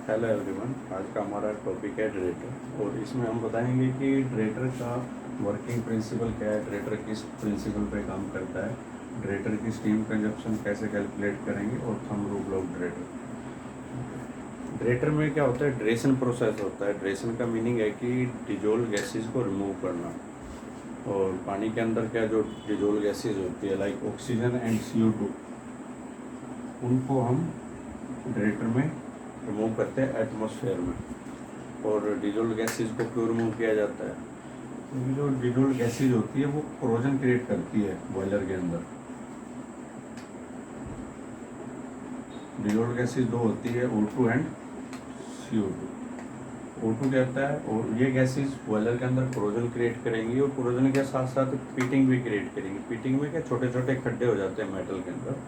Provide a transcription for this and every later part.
Hello everyone, आज का हमारा टॉपिक है ड्रेटर और इसमें हम बताएंगे कि ड्रेटर का वर्किंग प्रिंसिपल क्या है, ड्रेटर किस प्रिंसिपल पे काम करता है, ड्रेटर की स्टीम कंजप्शन कैसे कैलकुलेट करेंगे और थंब रूल ऑफ ड्रेटर। ड्रेटर में क्या होता है, ड्रेसन प्रोसेस होता है। ड्रेसन का मीनिंग है कि डिजोल्व गैसेज को रिमूव करना। और पानी के अंदर क्या जो डिजोल्व गैसेज होती है लाइक ऑक्सीजन एंड CO2, उनको हम ड्रेटर में रिमूव करते हैं एटमॉस्फेयर में। और डिजोल्व गैसेज को क्यों रिमूव किया जाता है? क्योंकि जो डिजोल्व गैसेज होती है वो कोरोजन क्रिएट करती है बॉयलर के अंदर। डिजोल्व गैसेज दो होती है, O2 एंड CO2। O2 कहता है, और ये गैसेज बॉयलर के अंदर कोरोजन क्रिएट करेंगी और कोरोजन के साथ साथ पीटिंग भी क्रिएट करेंगी। पीटिंग में क्या छोटे छोटे खड्डे हो जाते हैं मेटल के अंदर।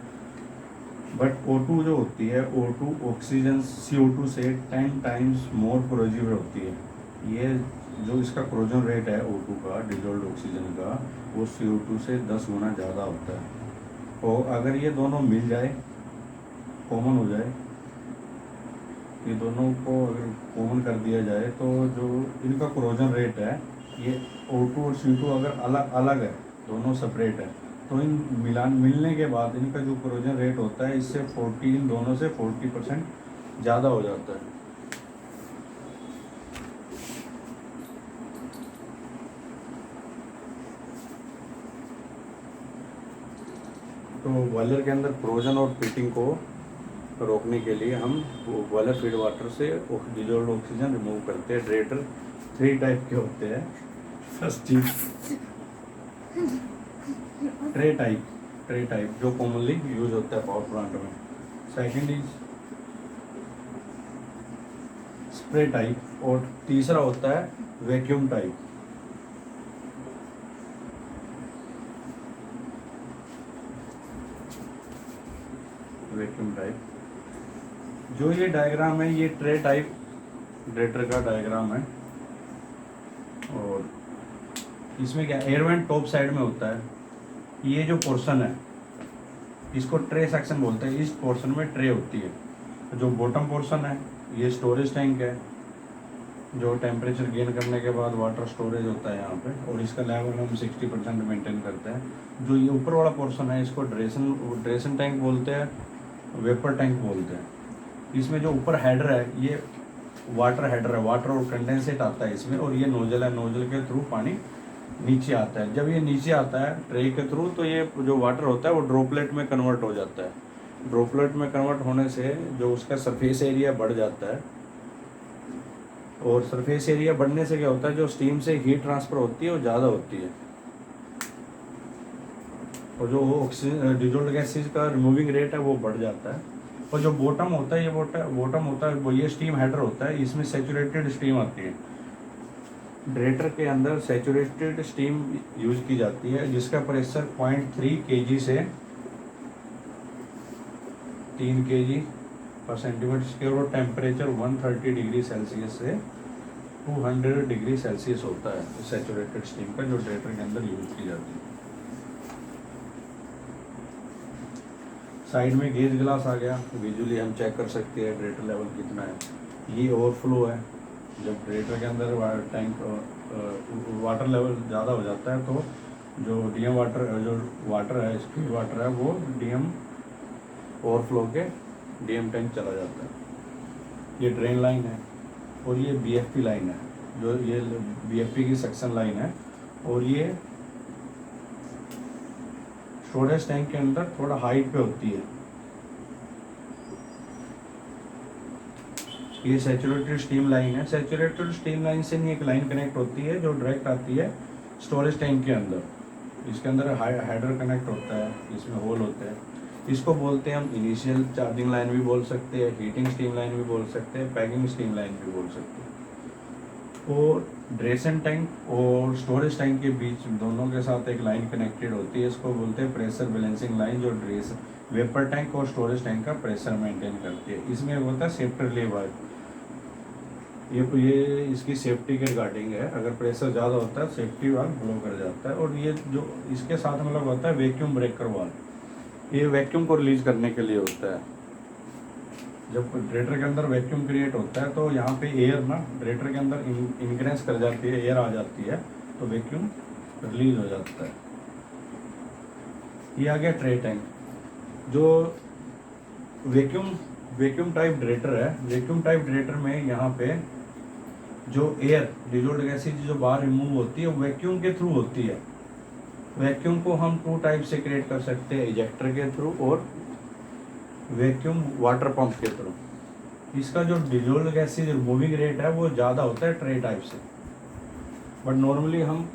बट O2 जो होती है, O2 ऑक्सीजन CO2 से 10 टाइम्स मोर कोरोजिव होती है। ये जो इसका कोरोजन रेट है O2 का, डिजोल्व ऑक्सीजन का, वो CO2 से 10 गुना ज़्यादा होता है। और अगर ये दोनों मिल जाए, कॉमन हो जाए, ये दोनों को अगर कॉमन कर दिया जाए तो जो इनका कोरोजन रेट है, ये O2 और CO2 अगर अलग अलग है, दोनों सेपरेट है, तो इन मिलने के बाद इनका जो कोरोजन रेट होता है इससे 40, इन दोनों से 40% ज़्यादा हो जाता है। तो बॉयलर के अंदर कोरोजन और पीटिंग को रोकने के लिए हम बॉयलर फीड वाटर से डिजोल्व ऑक्सीजन रिमूव करते हैं। ड्रेटर 3 टाइप के होते हैं। फर्स्ट चीज ट्रे टाइप जो कॉमनली यूज होता है पावर प्लांट में। सेकंड इज स्प्रे टाइप और तीसरा होता है वैक्यूम टाइप। वैक्यूम टाइप जो ये डायग्राम है, ये ट्रे टाइप ड्रेटर का डायग्राम है। और इसमें क्या एयर वेंट टॉप साइड में होता है। ये जो पोर्शन है इसको ट्रे सेक्शन बोलते हैं। इस पोर्शन में ट्रे होती है। जो बॉटम पोर्शन है ये स्टोरेज टैंक है, जो टेम्परेचर गेन करने के बाद वाटर स्टोरेज होता है यहाँ पे, और इसका लेवल हम 60% मेंटेन करते हैं। जो ये ऊपर वाला पोर्शन है इसको ड्रेसन टैंक बोलते हैं, वेपर टैंक बोलते हैं। इसमें जो ऊपर हेडर है ये वाटर हेडर है, वाटर और कंडेंसेट आता है इसमें, और ये नोजल है, नोजल के थ्रू पानी नीचे आता है। जब ये नीचे आता है ट्रे के थ्रू तो ये जो वाटर होता है वो ड्रॉपलेट में कन्वर्ट हो जाता है। ड्रॉपलेट में कन्वर्ट होने से जो उसका सरफेस एरिया बढ़ जाता है, और सरफेस एरिया बढ़ने से क्या होता है, जो स्टीम से हीट ट्रांसफर होती है वो ज़्यादा होती है, और जो ऑक्सीजन डिजोल्व गैसेज का रिमूविंग रेट है वो बढ़ जाता है। और जो बॉटम होता है, ये बॉटम होता है वो ये स्टीम हेडर होता है, इसमें सैचुरेटेड स्टीम आती है। ड्रेटर के अंदर सैचुरेटेड स्टीम यूज की जाती है जिसका प्रेशर 0.3 kg से 3 kg पर सेंटीमीटर स्क्वायर, और टेम्परेचर 130 डिग्री सेल्सियस से 200 डिग्री सेल्सियस होता है सैचुरेटेड स्टीम का, जो ड्रेटर के अंदर यूज की जाती है। साइड में गेज ग्लास आ गया, विजुअली हम चेक कर सकते हैं ड्रेटर लेवल कितना है। ये ओवरफ्लो है। जब ड्रेटर के अंदर टैंक वाटर लेवल ज़्यादा हो जाता है तो जो DM वाटर है, स्पीड वाटर है, वो DM ओवरफ्लो के DM टैंक चला जाता है। ये ड्रेन लाइन है, और ये BFP लाइन है, जो ये BFP की सक्शन लाइन है। और ये स्टोरेज टैंक के अंदर थोड़ा हाइट पे होती है। ये सैचुरेटेड स्टीम लाइन है। सैचुरेटेड स्टीम लाइन से नहीं एक लाइन कनेक्ट होती है जो डायरेक्ट आती है स्टोरेज टैंक के अंदर। इसके अंदर हेडर कनेक्ट होता है, इसमें होल होते हैं। इसको बोलते हैं हम इनिशियल चार्जिंग लाइन भी बोल सकते हैं, हीटिंग स्टीम लाइन भी बोल सकते हैं, पैकिंग स्टीम लाइन भी बोल सकते हैं। और ड्रेसन टैंक और स्टोरेज टैंक के बीच दोनों के साथ एक लाइन कनेक्टेड होती है, इसको बोलते हैं प्रेशर बैलेंसिंग लाइन, जो वेपर टैंक और स्टोरेज टैंक का प्रेशर मेंटेन करती है। इसमें होता है सेफ्टी रिले वाल्व। ये इसकी सेफ्टी के रिगार्डिंग है। अगर प्रेशर ज़्यादा होता है सेफ्टी वाल्व ब्लो कर जाता है। और ये जो इसके साथ में लगा होता है वैक्यूम ब्रेकर वाल्व, ये वैक्यूम को रिलीज करने के लिए होता है। जब ड्रेटर के अंदर वैक्यूम क्रिएट होता है तो यहाँ पे एयर ना ड्रेटर के अंदर इनग्रेस कर जाती है, एयर आ जाती है, तो वैक्यूम रिलीज हो जाता है। ये आ गया ट्रे टैंक। जो वैक्यूम वैक्यूम टाइप ड्रेटर है, वैक्यूम टाइप ड्रेटर में यहाँ पे जो एयर डिजोल्व्ड गैसेज जो बाहर रिमूव होती है वो वैक्यूम के थ्रू होती है। वैक्यूम को हम 2 टाइप से क्रिएट कर सकते हैं, इजेक्टर के थ्रू और वैक्यूम वाटर पंप के थ्रू। इसका जो डिजोल्व्ड गैसेज रिमूविंग रेट है वो ज़्यादा होता है ट्रे टाइप से, बट नॉर्मली हम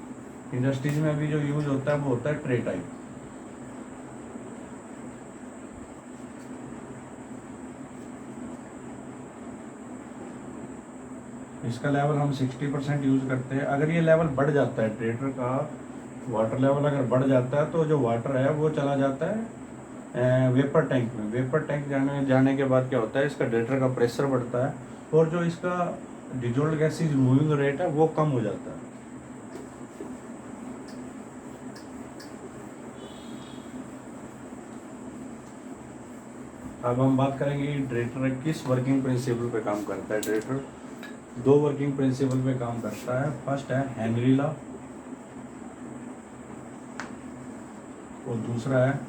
इंडस्ट्रीज में अभी जो यूज होता है वो होता है ट्रे टाइप। इसका लेवल हम 60% यूज करते हैं। अगर ये लेवल बढ़ जाता है, ड्रेटर का वाटर लेवल अगर बढ़ जाता है तो जो वाटर है वो चला जाता है वेपर टैंक में। वेपर टैंक जाने के बाद क्या होता है, इसका ड्रेटर का प्रेशर बढ़ता है और जो इसका डिजोल्व्ड गैसेज मूविंग रेट है वो कम हो जाता है। अब हम बात करेंगे ड्रेटर किस वर्किंग प्रिंसिपल पे काम करता है। ड्रेटर 2 वर्किंग प्रिंसिपल पे काम करता है। फर्स्ट है हेनरी लॉ और दूसरा है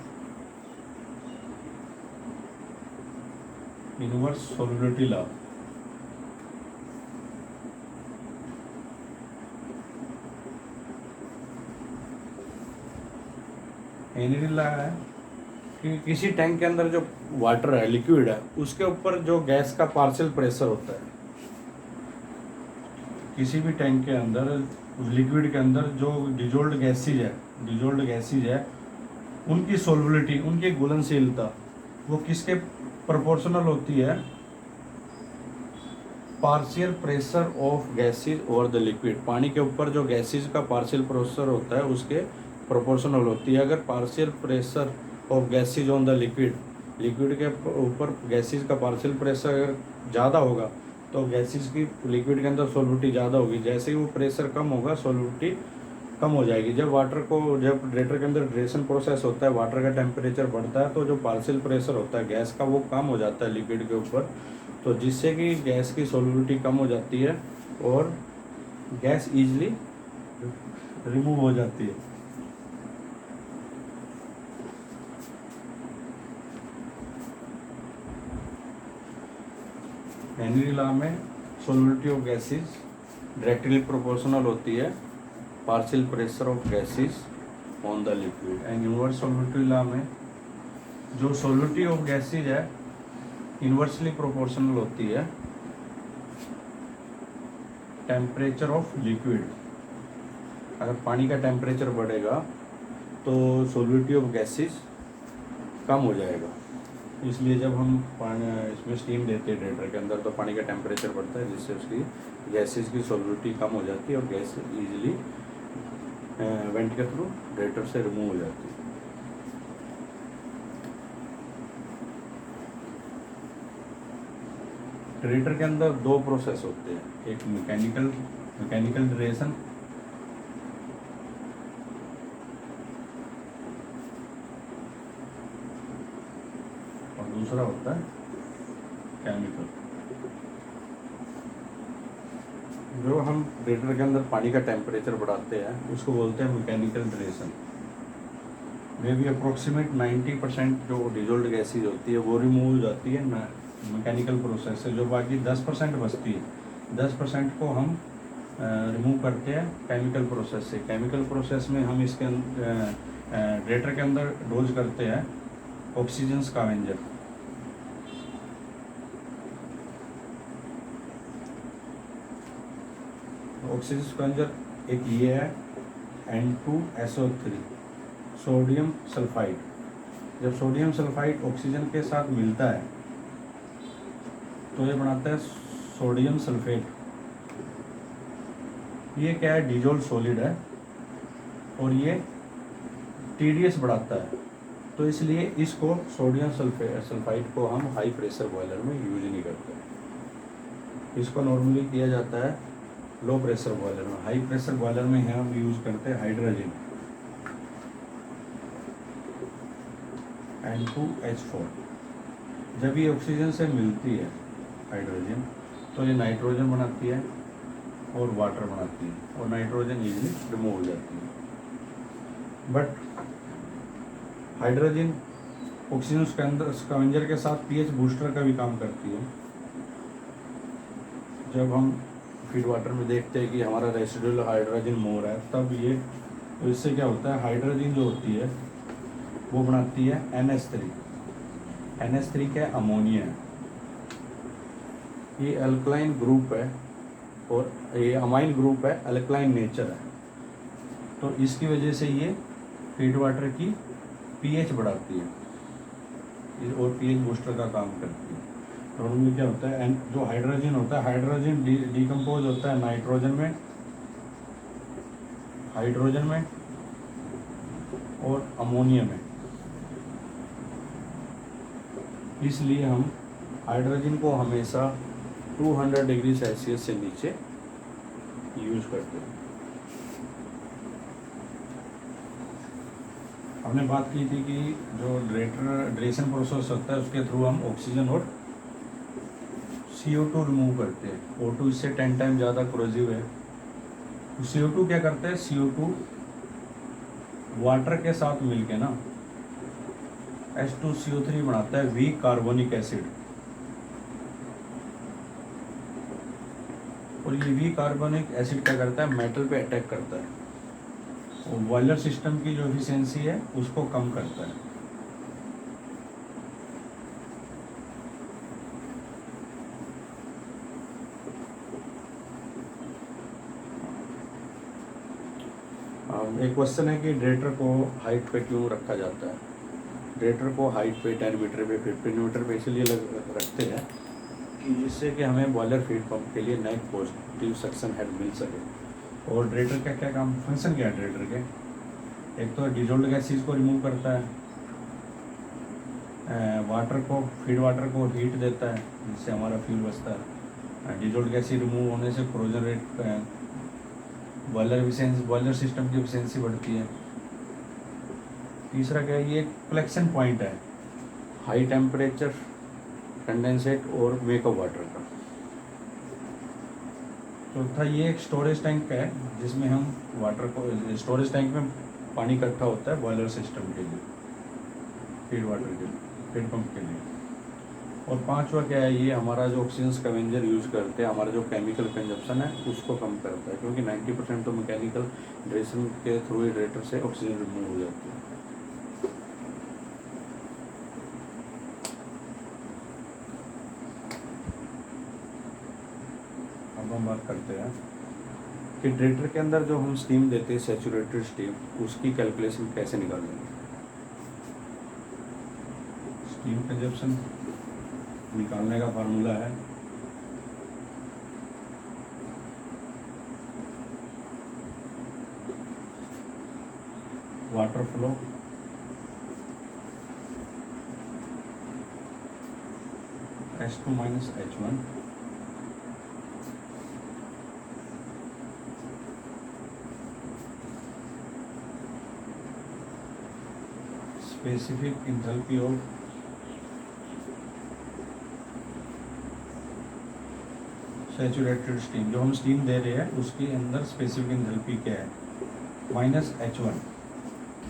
inverse solidity law. Henry law है कि किसी टैंक के अंदर जो वाटर है, लिक्विड है, उसके ऊपर जो गैस का पार्शियल प्रेशर होता है, किसी भी टैंक के अंदर लिक्विड के अंदर जो डिजोल्व्ड गैसेज है उनकी सोलबिलिटी, उनकी घुलनशीलता वो किसके प्रोपोर्शनल होती है, partial pressure of gases over the liquid. पानी के ऊपर जो गैसेज का पार्शियल प्रेशर होता है उसके प्रोपोर्शनल होती है। अगर partial pressure of gases on the liquid के ऊपर गैसेज का पार्शियल प्रेशर अगर ज़्यादा होगा तो गैसेज की लिक्विड के अंदर सोलिबिलिटी ज़्यादा होगी। जैसे ही वो प्रेशर कम होगा सोलिबिलिटी कम हो जाएगी। जब ड्रेटर के अंदर ड्रेशन प्रोसेस होता है, वाटर का टेम्परेचर बढ़ता है तो जो पार्शियल प्रेशर होता है गैस का वो कम हो जाता है लिक्विड के ऊपर, तो जिससे कि गैस की सोलिबिलिटी कम हो जाती है और गैस इजीली रिमूव हो जाती है। हेनरी लॉ में solubility of gases directly proportional होती है partial pressure of gases on the liquid. And inverse solubility law में जो सोलिबिलिटी ऑफ गैसेज है इनवर्सली प्रोपोर्शनल होती है टेम्परेचर ऑफ लिक्विड। अगर पानी का टेम्परेचर बढ़ेगा तो सोलिबिलिटी ऑफ गैसेज कम हो जाएगा। इसलिए जब हम पानी इसमें स्टीम देते हैं ड्रेटर के अंदर तो पानी का टेम्परेचर बढ़ता है, जिससे उसकी गैसेज की सोलिबिलिटी कम हो जाती है और गैस इजीली वेंट के थ्रू ड्रेटर से रिमूव हो जाती है। ड्रेटर के अंदर 2 प्रोसेस होते हैं, एक मैकेनिकल ड्रेशन और दूसरा होता है केमिकल। जो हम ड्रेटर के अंदर पानी का टेम्परेचर बढ़ाते हैं उसको बोलते हैं मैकेनिकल ड्रेशन। में भी अप्रोक्सीमेट 90% जो डिजोल्व्ड गैसेज होती है वो रिमूव हो जाती है मैकेनिकल प्रोसेस से। जो बाकी 10% बचती है, 10% को हम रिमूव करते हैं केमिकल प्रोसेस से। केमिकल प्रोसेस में हम इसके ड्रेटर के अंदर डोज करते हैं ऑक्सीजन स्कैवेंजर। ऑक्सीजन स्कैवेंजर एक ये है N2SO3 सोडियम सल्फाइड। जब सोडियम सल्फाइड ऑक्सीजन के साथ मिलता है तो ये बनाता है सोडियम सल्फेट। ये क्या है, डिजोल्व सॉलिड है और ये TDS बढ़ाता है, तो इसलिए इसको सोडियम सल्फाइड को हम हाई प्रेशर बॉयलर में यूज नहीं करते। इसको नॉर्मली किया जाता है लो प्रेशर बॉयलर में। हाई प्रेशर बॉयलर में हम यूज करते हैं हाइड्रोजन N2H4। जब ये ऑक्सीजन से मिलती है हाइड्रोजन, तो ये नाइट्रोजन बनाती है और वाटर बनाती है, और नाइट्रोजन इजीली रिमूव हो जाती है। बट हाइड्रोजन ऑक्सीजन के अंदर स्कैवेंजर के साथ पीएच बूस्टर का भी काम करती है। जब हम फीड वाटर में देखते हैं कि हमारा रेसिडुअल हाइड्रोजन मोर है, तब ये, तो इससे क्या होता है, हाइड्रोजन जो होती है वो बनाती है NH3। NH3 क्या है, अमोनिया है। ये अल्कलाइन ग्रुप है और ये अमाइन ग्रुप है, अल्कलाइन नेचर है, तो इसकी वजह से ये फीड वाटर की पीएच बढ़ाती है और पीएच बूस्टर का काम करती है। तो उनमें क्या होता है, जो हाइड्रोजन होता है, हाइड्रोजन डिकम्पोज होता है नाइट्रोजन में, हाइड्रोजन में और अमोनिया में। इसलिए हम हाइड्रोजन को हमेशा 200 डिग्री सेल्सियस से नीचे यूज करते हैं। हमने बात की थी कि जो ड्रेशन प्रोसेस होता है उसके थ्रू हम ऑक्सीजन और CO2 रिमूव करते हैं। O2 इससे 10 टाइम ज़्यादा क्रोजिव है। तो CO2 क्या करता है, CO2 वाटर के साथ मिलके ना H2CO3 बनाता है, वीक कार्बोनिक एसिड। और ये वीक कार्बोनिक एसिड क्या करता है, मेटल पे अटैक करता है और बॉयलर सिस्टम की जो एफिशिएंसी है उसको कम करता है। एक क्वेश्चन है कि ड्रेटर को हाइट पे क्यों रखा जाता है। ड्रेटर को हाइट पे 10 मीटर पे 15 मीटर पे इसलिए रखते हैं कि जिससे कि हमें बॉयलर फीड पंप के लिए नेट पॉजिटिव सक्शन हेड मिल सके। और ड्रेटर का क्या काम, फंक्शन क्या है ड्रेटर के, एक तो डिजोल्ड गैसेस को रिमूव करता है, वाटर को, फीड वाटर को हीट देता है जिससे हमारा फ्यूल बचता है। डिजोल्ड गैसेस रिमूव होने से कोरोजन रेट, बॉयलर सिस्टम की एफिशिएंसी बढ़ती है। तीसरा क्या है, ये एक कलेक्शन पॉइंट है हाई टेम्परेचर कंडेंसेट और मेकअप वाटर का। चौथा ये एक स्टोरेज टैंक है जिसमें हम वाटर को, स्टोरेज टैंक में पानी इकट्ठा होता है बॉयलर सिस्टम के लिए, फीड वाटर के लिए, फीड पंप के लिए। और पांचवा क्या है, ये हमारा जो ऑक्सीजन स्कैवेंजर यूज़ करते हैं, हमारा जो केमिकल कंजप्शन है उसको कम करता है, क्योंकि 90% तो मैकेनिकल ड्रेसिंग के थ्रू ड्रेटर से ऑक्सीजन रिमूव हो जाती है। अब हम बात करते हैं कि ड्रेटर के अंदर जो हम स्टीम देते हैं, सैचुरेटेड स्टीम, उसकी कैलकुलेशन कैसे निकालेंगे। स्टीम कंजप्शन निकालने का फार्मूला है water flow H2 minus H1 specific enthalpy of saturated steam, जो हम स्टीम दे रहे हैं उसके अंदर स्पेसिफिक इंथैल्पी क्या है, माइनस H1।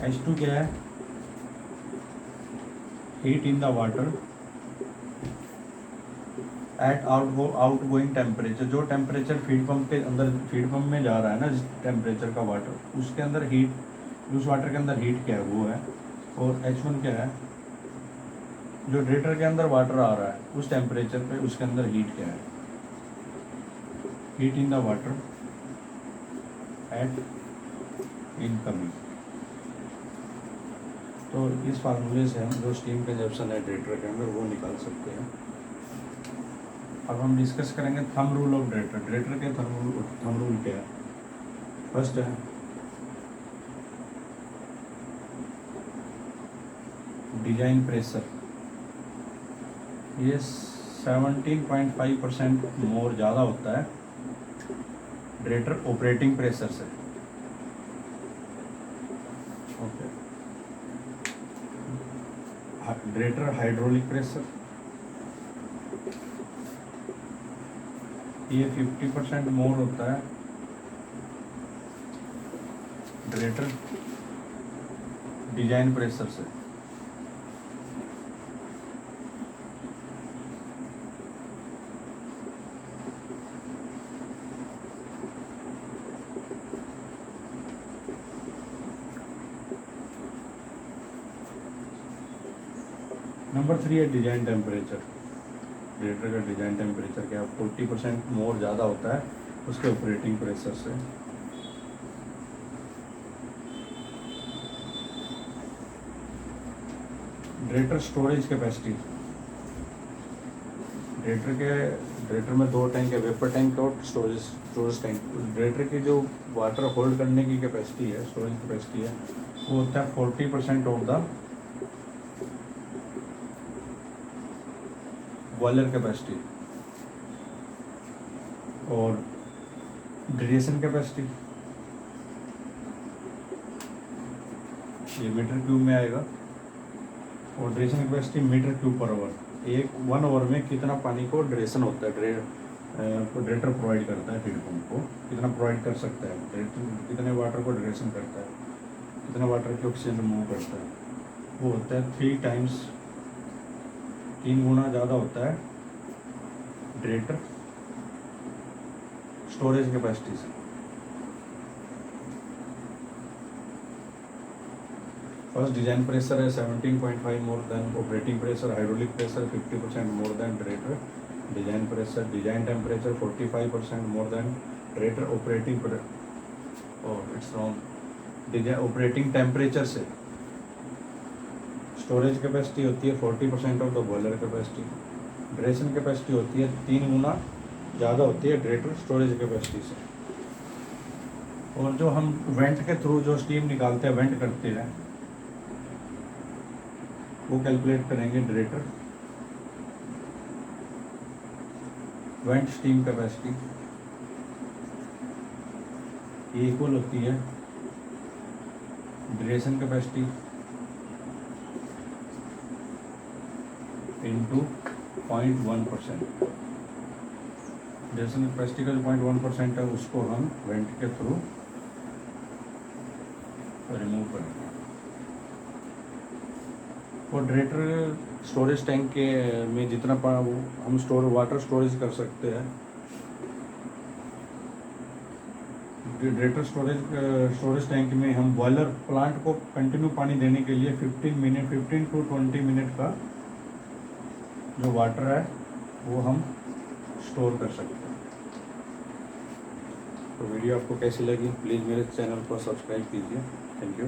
H2 क्या है, heat in the water at out going temperature, जो टेम्परेचर फीड पंप के अंदर, फीड पंप में जा रहा है ना जिस टेम्परेचर का वाटर, उसके अंदर हीट, उस वाटर के अंदर हीट क्या है वो है। और H1 क्या है, जो ड्रेटर के अंदर वाटर आ रहा है उस टेम्परेचर पे उसके अंदर हीट क्या है, heat in the water at incoming. तो इस फार्मूले से हम जो स्टीम कंजप्शन है ड्रेटर के अंदर वो निकाल सकते हैं। अब हम डिस्कस करेंगे थंब रूल ऑफ ड्रेटर। ड्रेटर के थंब रूल क्या है। फर्स्ट है डिजाइन प्रेशर, ये 17.5% मोर ज़्यादा होता है ड्रेटर ऑपरेटिंग प्रेशर से। ओके, ड्रेटर हाइड्रोलिक प्रेशर ये 50% मोर होता है ड्रेटर डिजाइन प्रेशर से। नंबर 3 है डिजाइन टेम्परेचर। ड्रेटर का डिजाइन टेम्परेचर क्या 40% मोर ज़्यादा होता है उसके ऑपरेटिंग प्रेशर से। ड्रेटर स्टोरेज कैपेसिटी। ड्रेटर में 2 टैंक है, वेपर टैंक और स्टोरेज टैंक। ड्रेटर की जो वाटर होल्ड करने की कैपेसिटी है, स्टोरेज कैपेसिटी है, वो होता है 40% ऑफ द बॉयलर कैपेसिटी। और ड्रेशन कैपेसिटी ये मीटर क्यूब में आएगा, और deaeration capacity metre cube per hour. 1 hour में कितना पानी को ड्रेशन होता है, ड्रेटर प्रोवाइड करता है फीड पंप को, कितना प्रोवाइड कर सकता है, ड्रेटर कितने वाटर को ड्रेशन करता है, कितना वाटर की ऑक्सीजन रिमूव करता है, वो होता है 3 गुना ज़्यादा होता है ड्रेटर स्टोरेज कैपेसिटी से। फर्स्ट डिजाइन प्रेशर है 17.5 more than operating pressure. Hydraulic pressure 50% more than deaerator design pressure. Design temperature 45% more than deaerator operating और it's wrong. Design operating temperature से स्टोरेज कैपेसिटी होती है 40% of the boiler capacity. Deaeration capacity होती है 3 गुना ज़्यादा होती है ड्रेटर स्टोरेज कैपेसिटी से। और जो हम वेंट के थ्रू जो स्टीम निकालते हैं, वेंट करते हैं, वो कैलकुलेट करेंगे ड्रेटर वेंट स्टीम कैपेसिटी। ये इक्वल होती है ड्रेशन कैपेसिटी इंटू 0.1%। ड्रेशन कैपेसिटी का जो 0.1% है उसको हम वेंट के थ्रू रिमूव करेंगे। और ड्रेटर स्टोरेज टैंक के में जितना हम वाटर स्टोरेज कर सकते हैं, ड्रेटर स्टोरेज टैंक में हम बॉयलर प्लांट को कंटिन्यू पानी देने के लिए 15 to 20 मिनट का जो वाटर है वो हम स्टोर कर सकते हैं। तो वीडियो आपको कैसी लगी प्लीज़ मेरे चैनल को सब्सक्राइब कीजिए। Thank you.